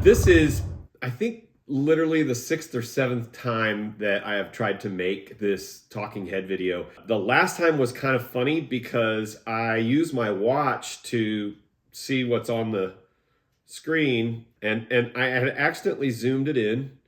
This is, I think, literally the 6th or 7th time that I have tried to make this talking head video. The last time was kind of funny because I used my watch to see what's on the screen and I had accidentally zoomed it in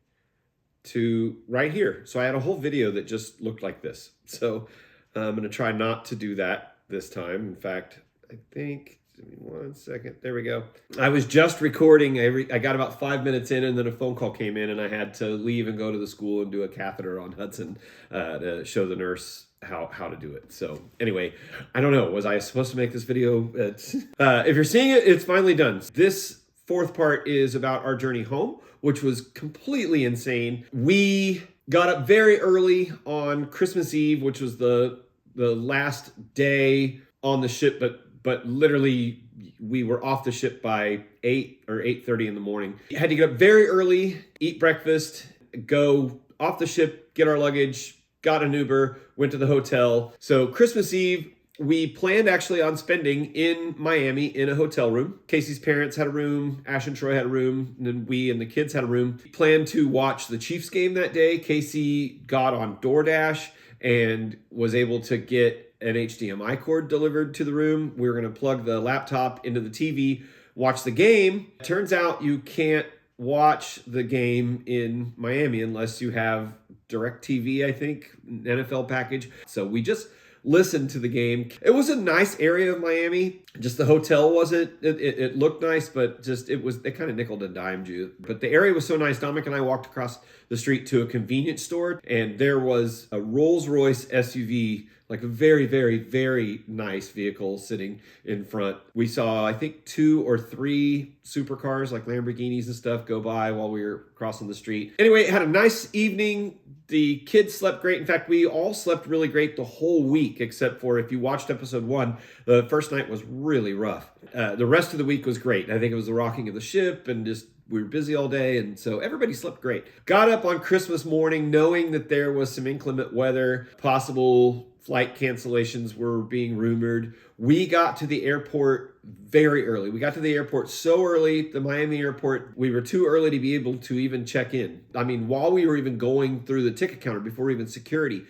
to right here. So I had a whole video that just looked like this. So I'm going to try not to do that this time. In fact, I think, give me 1 second. There we go. I was just recording. I got about 5 minutes in and then a phone call came in and I had to leave and go to the school and do a catheter on Hudson to show the nurse how to do it. So anyway, I don't know. Was I supposed to make this video? If you're seeing it, it's finally done. This fourth part is about our journey home, which was completely insane. We got up very early on Christmas Eve, which was the last day on the ship, but literally we were off the ship by 8 or 8:30 in the morning. We had to get up very early, eat breakfast, go off the ship, get our luggage, got an Uber, went to the hotel. So Christmas Eve, we planned actually on spending in Miami in a hotel room. Casey's parents had a room, Ash and Troy had a room, and then we and the kids had a room. We planned to watch the Chiefs game that day. Casey got on DoorDash and was able to get an HDMI cord delivered to the room. We were going to plug the laptop into the TV, watch the game. Turns out you can't watch the game in Miami unless you have DirecTV, I think, NFL package. So we just listened to the game. It was a nice area of Miami. Just the hotel wasn't, it looked nice, but just it kind of nickel and dimed you. But the area was so nice. Dominic and I walked across the street to a convenience store and there was a Rolls-Royce SUV, like a very, very, very nice vehicle sitting in front. We saw, I think, 2 or 3 supercars like Lamborghinis and stuff go by while we were crossing the street. Anyway, had a nice evening. The kids slept great. In fact, we all slept really great the whole week, except for if you watched episode 1, the first night was really rough. The rest of the week was great. I think it was the rocking of the ship and just we were busy all day, and so everybody slept great. Got up on Christmas morning knowing that there was some inclement weather, possible flight cancellations were being rumored. We got to the airport very early. We got to the airport so early, the Miami airport, we were too early to be able to even check in. I mean, while we were even going through the ticket counter, before even security,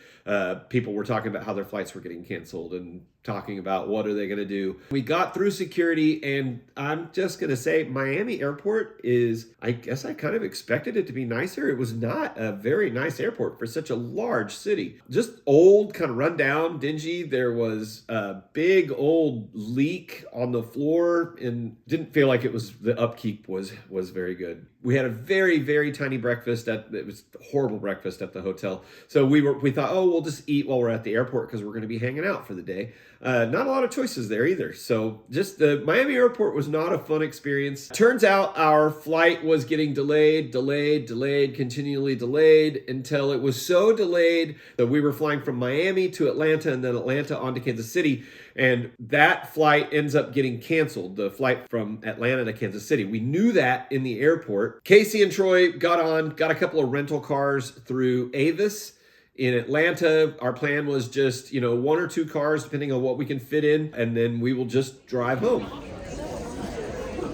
people were talking about how their flights were getting canceled and talking about what are they going to do. We got through security, and I'm just going to say Miami airport is, I guess I kind of expected it to be nicer. It was not a very nice airport for such a large city. Just old, kind of run down, dingy. There was a big old leak on the floor and didn't feel like the upkeep was very good. We had a very, very tiny breakfast it was a horrible breakfast at the hotel. So we thought, oh, we'll just eat while we're at the airport because we're going to be hanging out for the day. Not a lot of choices there either. So just the Miami airport was not a fun experience. Turns out our flight was getting delayed, continually delayed until it was so delayed that we were flying from Miami to Atlanta and then Atlanta on to Kansas City. And that flight ends up getting canceled, the flight from Atlanta to Kansas City. We knew that in the airport. Casey and Troy got a couple of rental cars through Avis in Atlanta. Our plan was just, 1 or 2 cars, depending on what we can fit in, and then we will just drive home.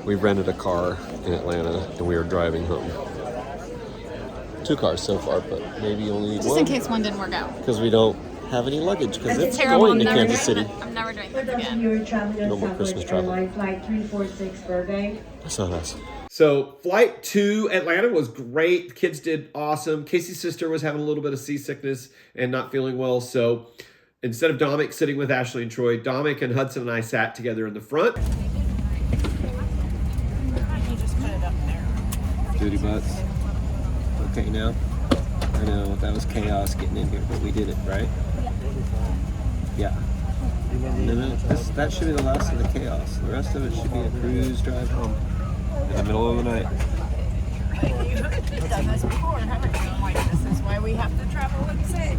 We rented a car in Atlanta, and we are driving home. 2 cars so far, but maybe only just one. In case one didn't work out. Because we don't have any luggage, because it's terrible. going to Kansas City. I'm never doing this again. No more Christmas travel. Flight 346 Burbank. That's so nice. So flight to Atlanta was great. The kids did awesome. Casey's sister was having a little bit of seasickness and not feeling well. So instead of Dominic sitting with Ashley and Troy, Dominic and Hudson and I sat together in the front. Duty butts. Okay now? I know, that was chaos getting in here, but we did it, right? Yeah. No, that should be the last of the chaos. The rest of it should be a cruise drive home in the middle of the night. You've done this before, haven't you? Like, this is why we have to travel and sick.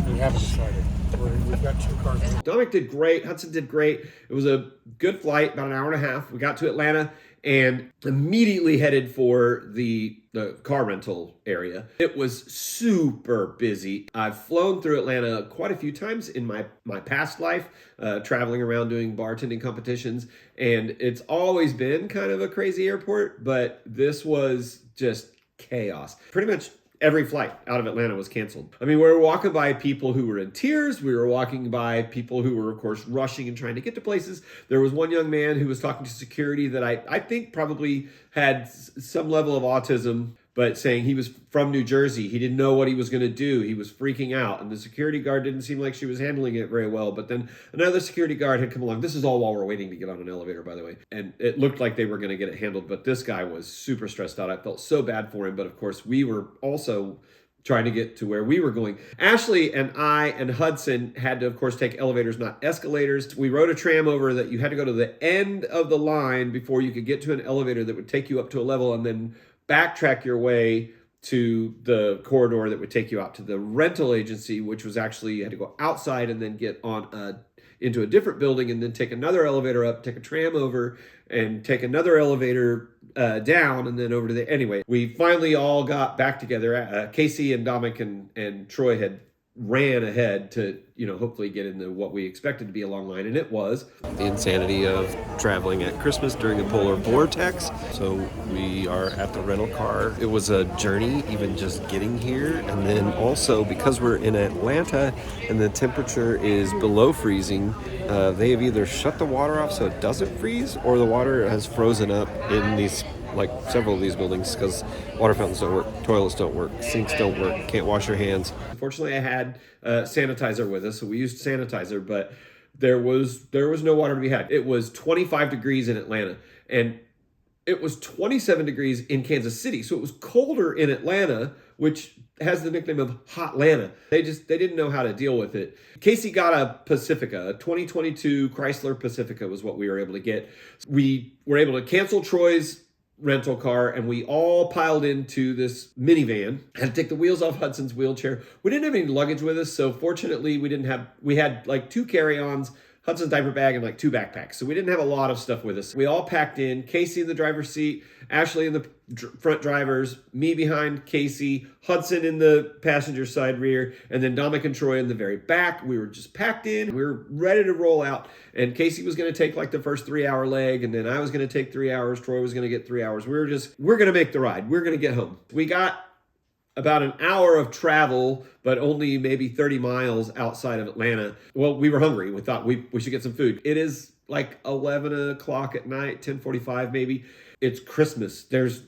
We haven't decided. We've got 2 cars. Dominic did great. Hudson did great. It was a good flight, about an hour and a half. We got to Atlanta, and immediately headed for the car rental area. It was super busy. I've flown through Atlanta quite a few times in my past life, traveling around doing bartending competitions, and it's always been kind of a crazy airport, but this was just chaos. Pretty much every flight out of Atlanta was canceled. I mean, we were walking by people who were in tears. We were walking by people who were, of course, rushing and trying to get to places. There was one young man who was talking to security that I think probably had some level of autism, but saying he was from New Jersey. He didn't know what he was going to do. He was freaking out. And the security guard didn't seem like she was handling it very well. But then another security guard had come along. This is all while we're waiting to get on an elevator, by the way. And it looked like they were going to get it handled. But this guy was super stressed out. I felt so bad for him. But of course, we were also trying to get to where we were going. Ashley and I and Hudson had to, of course, take elevators, not escalators. We rode a tram over that you had to go to the end of the line before you could get to an elevator that would take you up to a level and then backtrack your way to the corridor that would take you out to the rental agency, which was actually, you had to go outside and then get on into a different building and then take another elevator up, take a tram over, and take another elevator down and then over to the... Anyway, we finally all got back together. Casey and Dominic and Troy had ran ahead to, hopefully get into what we expected to be a long line, and it was. The insanity of traveling at Christmas during a polar vortex. So we are at the rental car. It was a journey, even just getting here, and then also because we're in Atlanta and the temperature is below freezing, they have either shut the water off so it doesn't freeze, or the water has frozen up in these, like several of these buildings, because water fountains don't work, toilets don't work, sinks don't work, can't wash your hands. Fortunately, I had sanitizer with us, so we used sanitizer, but there was no water to be had. It was 25 degrees in Atlanta, and it was 27 degrees in Kansas City, so it was colder in Atlanta, which has the nickname of Hotlanta. They didn't know how to deal with it. Casey got a Pacifica, a 2022 Chrysler Pacifica was what we were able to get. We were able to cancel Troy's rental car, and we all piled into this minivan. Had to take the wheels off Hudson's wheelchair. We didn't have any luggage with us, so fortunately we had like 2 carry-ons, Hudson's diaper bag, and like 2 backpacks. So we didn't have a lot of stuff with us. We all packed in, Casey in the driver's seat, Ashley in the front drivers, me behind Casey, Hudson in the passenger side rear, and then Dominic and Troy in the very back. We were just packed in. We were ready to roll out. And Casey was going to take like the first 3-hour leg, and then I was going to take 3 hours. Troy was going to get 3 hours. We're going to make the ride. We're going to get home. We got about an hour of travel, but only maybe 30 miles outside of Atlanta. Well, we were hungry. We thought we should get some food. It is like 11 o'clock at night, 10:45 maybe. It's Christmas. There's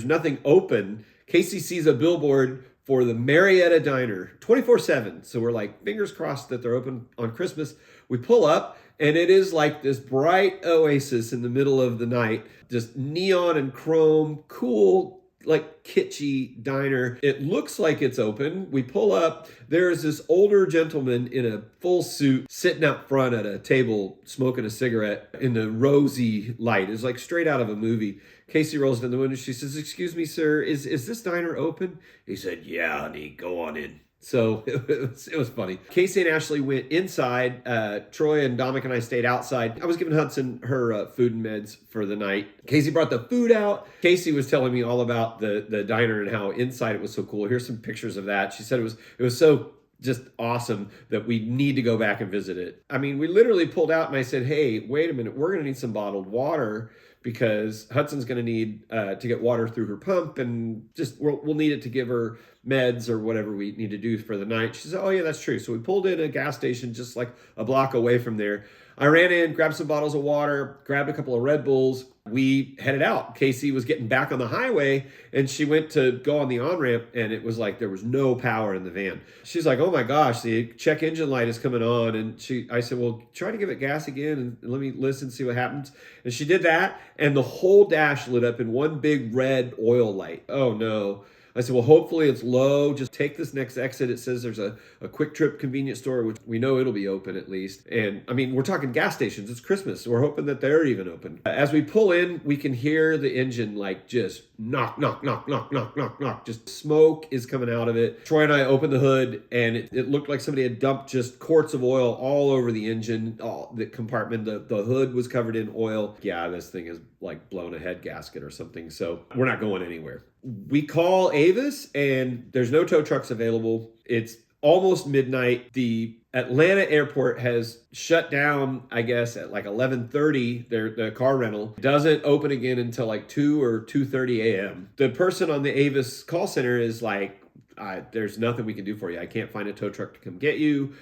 nothing open. Casey sees a billboard for the Marietta Diner 24/7. So we're like, fingers crossed that they're open on Christmas. We pull up, and it is like this bright oasis in the middle of the night. Just neon and chrome, cool, like kitschy diner. It looks like it's open. We pull up. There's this older gentleman in a full suit sitting out front at a table smoking a cigarette in the rosy light. It's like straight out of a movie. Casey rolls down the window. She says, "Excuse me, sir, is this diner open?" He said, "Yeah, honey, go on in." So it was funny. Casey and Ashley went inside. Troy and Dominic and I stayed outside. I was giving Hudson her food and meds for the night. Casey brought the food out. Casey was telling me all about the diner and how inside it was so cool. Here's some pictures of that. She said it was so just awesome that we need to go back and visit it. I mean, we literally pulled out and I said, "Hey, wait a minute. We're going to need some bottled water, because Hudson's going to need to get water through her pump, and just we'll need it to give her meds or whatever we need to do for the night." She said, "Oh yeah, that's true." So we pulled in a gas station just like a block away from there. I ran in, grabbed some bottles of water, grabbed a couple of Red Bulls. We headed out. Casey was getting back on the highway, and she went to go on the on-ramp, and it was like there was no power in the van. She's like, "Oh my gosh, the check engine light is coming on." And I said, "Well, try to give it gas again and let me listen, see what happens." And she did that, and the whole dash lit up in one big red oil light. Oh no. I said, "Well, hopefully it's low. Just take this next exit. It says there's a quick trip convenience store, which we know it'll be open at least." And I mean, we're talking gas stations. It's Christmas, so we're hoping that they're even open. As we pull in, we can hear the engine like just knock, knock, knock, knock, knock, knock, knock. Just smoke is coming out of it. Troy and I opened the hood, and it looked like somebody had dumped just quarts of oil all over the engine, the compartment. The hood was covered in oil. Yeah, this thing is like blown a head gasket or something. So we're not going anywhere. We call Avis and there's no tow trucks available. It's almost midnight. The Atlanta airport has shut down, I guess, at like 11:30. The car rental doesn't open again until like 2 or 2:30 a.m. The person on the Avis call center is like, there's nothing we can do for you. I can't find a tow truck to come get you.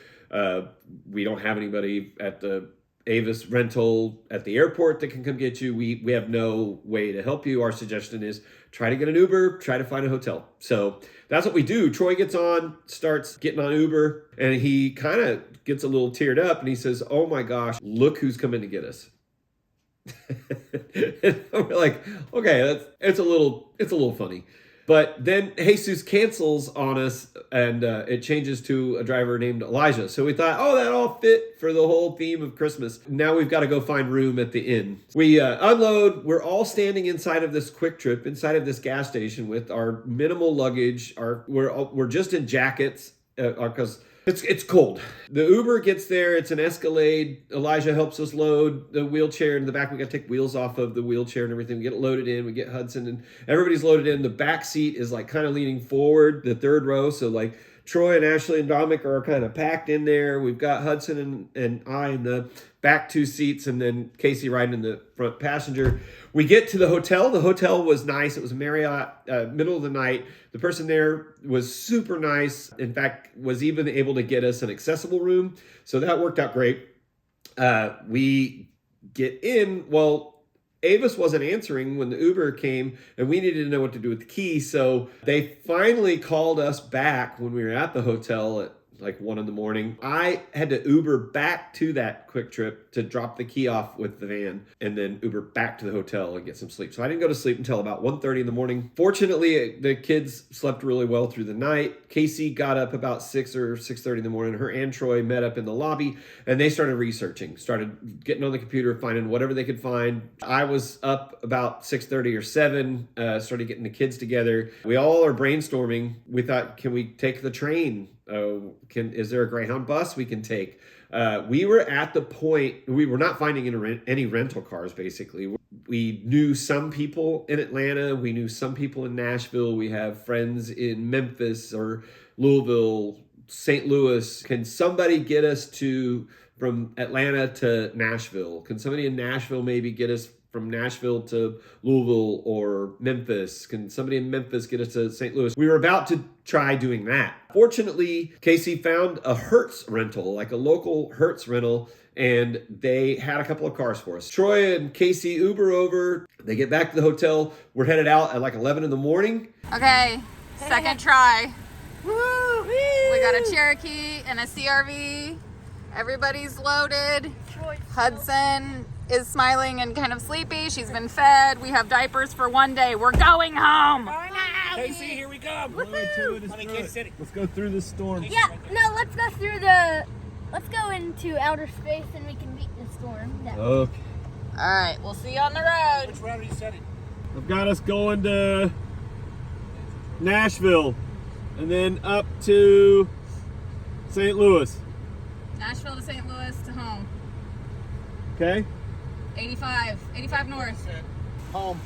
We don't have anybody at the Avis rental at the airport that can come get you. We have no way to help you. Our suggestion is try to get an Uber, try to find a hotel. So that's what we do. Troy gets on, starts getting on Uber, and he kind of gets a little teared up and he says, "Oh my gosh, look who's coming to get us." And we're like, okay, it's a little funny. But then Jesus cancels on us and it changes to a driver named Elijah. So we thought, oh, that all fit for the whole theme of Christmas. Now we've got to go find room at the inn. We unload. We're all standing inside of this Quick Trip, inside of this gas station with our minimal luggage. We're just in jackets because it's cold. The Uber gets there. It's an Escalade. Elijah helps us load the wheelchair in the back. We got to take wheels off of the wheelchair and everything. We get it loaded in. We get Hudson and everybody's loaded in. The back seat is like kind of leaning forward, the third row. So like Troy and Ashley and Dominic are kind of packed in there. We've got Hudson and I in the back two seats and then Casey riding in the front passenger. We get to the hotel. The hotel was nice. It was a Marriott, middle of the night. The person there was super nice. In fact, was even able to get us an accessible room. So that worked out great. We get in. Well, Avis wasn't answering when the Uber came, and we needed to know what to do with the key. So they finally called us back when we were at the hotel at like 1 a.m. I had to Uber back to that Quick Trip to drop the key off with the van and then Uber back to the hotel and get some sleep. So I didn't go to sleep until about 1:30 a.m. Fortunately, the kids slept really well through the night. Casey got up about 6 or 6:30 in the. Her and Troy met up in the lobby and they started researching, started getting on the computer, finding whatever they could find. I was up about 6:30 or 7, started getting the kids together. We all are brainstorming. We thought, can we take the train? Is there a Greyhound bus we can take? We were at the point, we were not finding any rental cars, basically. We knew some people in Atlanta. We knew some people in Nashville. We have friends in Memphis or Louisville, St. Louis. Can somebody get us from Atlanta to Nashville? Can somebody in Nashville maybe get us from Nashville to Louisville or Memphis? Can somebody in Memphis get us to St. Louis? We were about to try doing that. Fortunately, Casey found a Hertz rental, like a local Hertz rental, and they had a couple of cars for us. Troy and Casey Uber over. They get back to the hotel. We're headed out at like 11 a.m. Okay, second try. Woo! We got a Cherokee and a CRV. Everybody's loaded. Hudson is smiling and kind of sleepy. She's been fed. We have diapers for one day. We're going home. Casey, here we come. Let's go through this storm. Yeah, no, let's go into outer space and we can beat the storm. Okay. All right, we'll see you on the road. Which route are you setting? I've got us going to Nashville and then up to St. Louis. Nashville to St. Louis to home. Okay? 85 north. Home.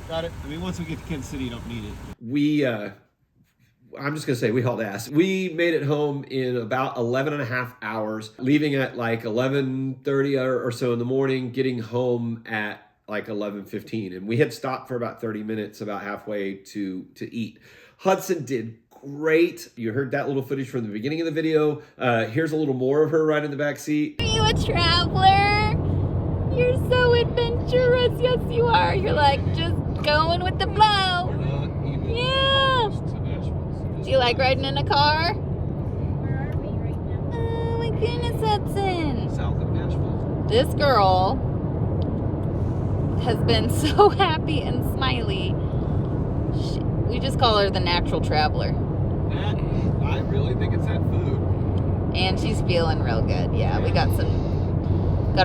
Got it. I mean, once we get to Kansas City, you don't need it. I'm just going to say we hauled ass. We made it home in about 11 and a half hours, leaving at like 11:30 or so in the morning, getting home at like 11:15. And we had stopped for about 30 minutes, about halfway to eat. Hudson did great. You heard that little footage from the beginning of the video. Here's a little more of her right in the back seat. Are you a traveler? You're so adventurous. Yes, you are. You're like just going with the flow. Yeah. Do you like riding in a car? Where are we right now? Oh my goodness, Hudson. South of Nashville. This girl has been so happy and smiley. We just call her the natural traveler. I really think it's that food. And she's feeling real good. Yeah, we got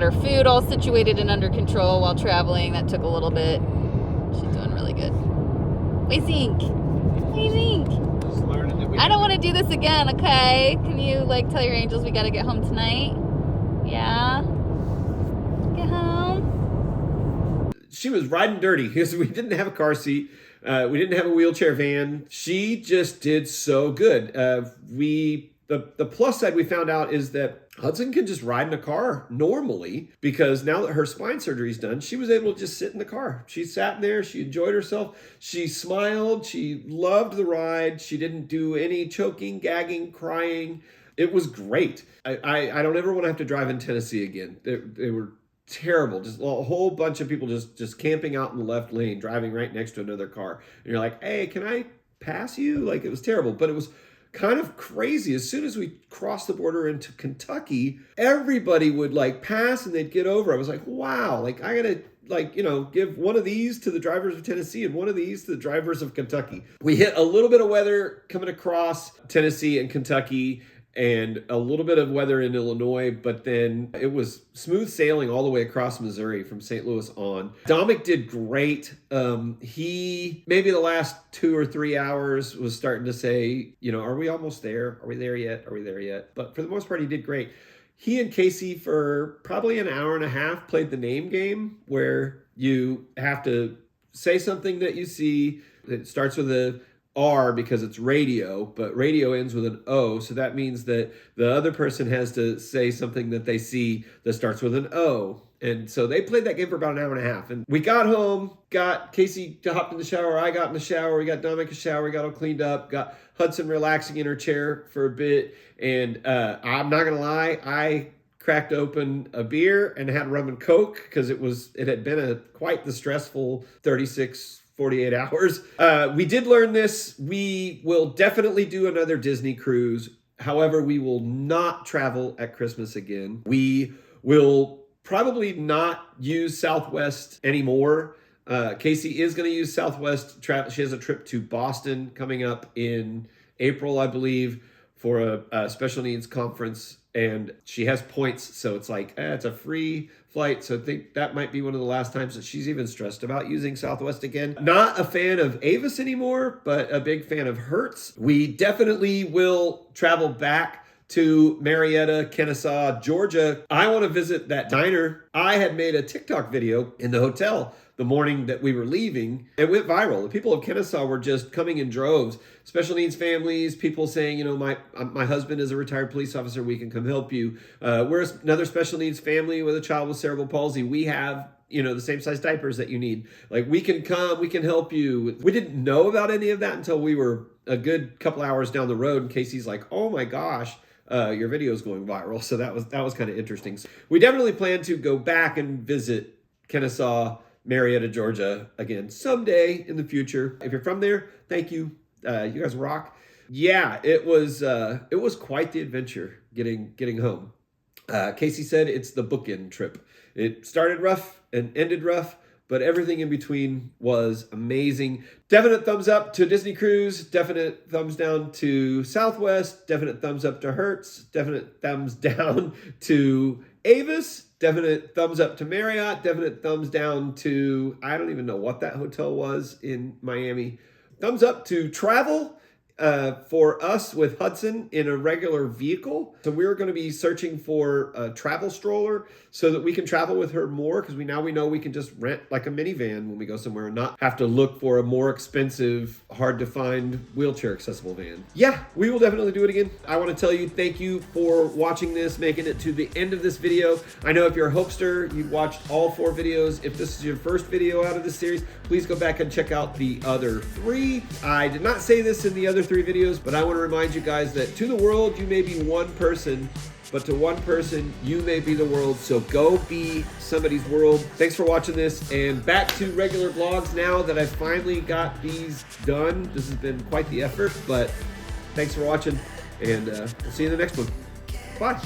her food all situated and under control while traveling. That took a little bit. She's doing really good. What do you think? What do you think? I don't want to do this again, okay? Can you tell your angels we got to get home tonight? Yeah? Get home? she was riding dirty because we didn't have a car seat. We didn't have a wheelchair van. She just did so good. The plus side we found out is that Hudson can just ride in a car normally, because now that her spine surgery is done, she was able to just sit in the car. She sat in there. She enjoyed herself. She smiled. She loved the ride. She didn't do any choking, gagging, crying. It was great. I don't ever want to have to drive in Tennessee again. They were terrible. Just a whole bunch of people just camping out in the left lane, driving right next to another car. And you're like, hey, can I pass you? Like, it was terrible, but it was kind of crazy. As soon as we crossed the border into Kentucky, everybody would like pass and they'd get over. I was like, wow, like I gotta like, you know, give one of these to the drivers of Tennessee and one of these to the drivers of Kentucky. We hit a little bit of weather coming across Tennessee and Kentucky, and a little bit of weather in Illinois, but then it was smooth sailing all the way across Missouri from St. Louis on. Dominic did great. He, maybe the last 2 or 3 hours, was starting to say, you know, are we almost there? Are we there yet? Are we there yet? But for the most part, he did great. He and Casey, for probably an hour and a half, played the name game, where you have to say something that you see. It starts with a R because it's radio, but radio ends with an O, so that means that the other person has to say something that they see that starts with an O. And so they played that game for about an hour and a half. And we got home, got Casey to hop in the shower, I got in the shower, we got Dominic a shower, we got all cleaned up, got Hudson relaxing in her chair for a bit. And I'm not gonna lie, I cracked open a beer and had rum and Coke because it had been quite the stressful 48 hours. We did learn this. We will definitely do another Disney cruise. However, we will not travel at Christmas again. We will probably not use Southwest anymore. Casey is going to use Southwest travel. She has a trip to Boston coming up in April, I believe, for a special needs conference. And she has points, so it's like, it's a free flight. So I think that might be one of the last times that she's even stressed about using Southwest again. Not a fan of Avis anymore, but a big fan of Hertz. We definitely will travel back to Marietta, Kennesaw, Georgia. I want to visit that diner. I had made a TikTok video in the hotel the morning that we were leaving. It went viral. The people of Kennesaw were just coming in droves. Special needs families, people saying, you know, my husband is a retired police officer. We can come help you. We're another special needs family with a child with cerebral palsy. We have, you know, the same size diapers that you need. Like, we can come, we can help you. We didn't know about any of that until we were a good couple hours down the road. And Casey's like, oh my gosh, your video is going viral. So that was kind of interesting. So we definitely plan to go back and visit Kennesaw, Marietta, Georgia again someday in the future. If you're from there, thank you. You guys rock. Yeah, it was quite the adventure getting home. Casey said it's the bookend trip. It started rough and ended rough, but everything in between was amazing. Definite thumbs up to Disney Cruise. Definite thumbs down to Southwest. Definite thumbs up to Hertz. Definite thumbs down to Avis. Definite thumbs up to Marriott. Definite thumbs down to, I don't even know what that hotel was in Miami. Thumbs up to travel for us with Hudson in a regular vehicle. So we're going to be searching for a travel stroller so that we can travel with her more, because we know we can just rent like a minivan when we go somewhere and not have to look for a more expensive, hard to find wheelchair accessible van. Yeah, we will definitely do it again. I want to tell you thank you for watching this, making it to the end of this video. I know if you're a hopester, you've watched all 4 videos. If this is your first video out of this series, please go back and check out the other 3. I did not say this in the other 3 videos, but I want to remind you guys that to the world, you may be one person, but to one person, you may be the world. So go be somebody's world. Thanks for watching this, and back to regular vlogs now that I've finally got these done. This has been quite the effort, but thanks for watching, and we'll see you in the next one. Bye.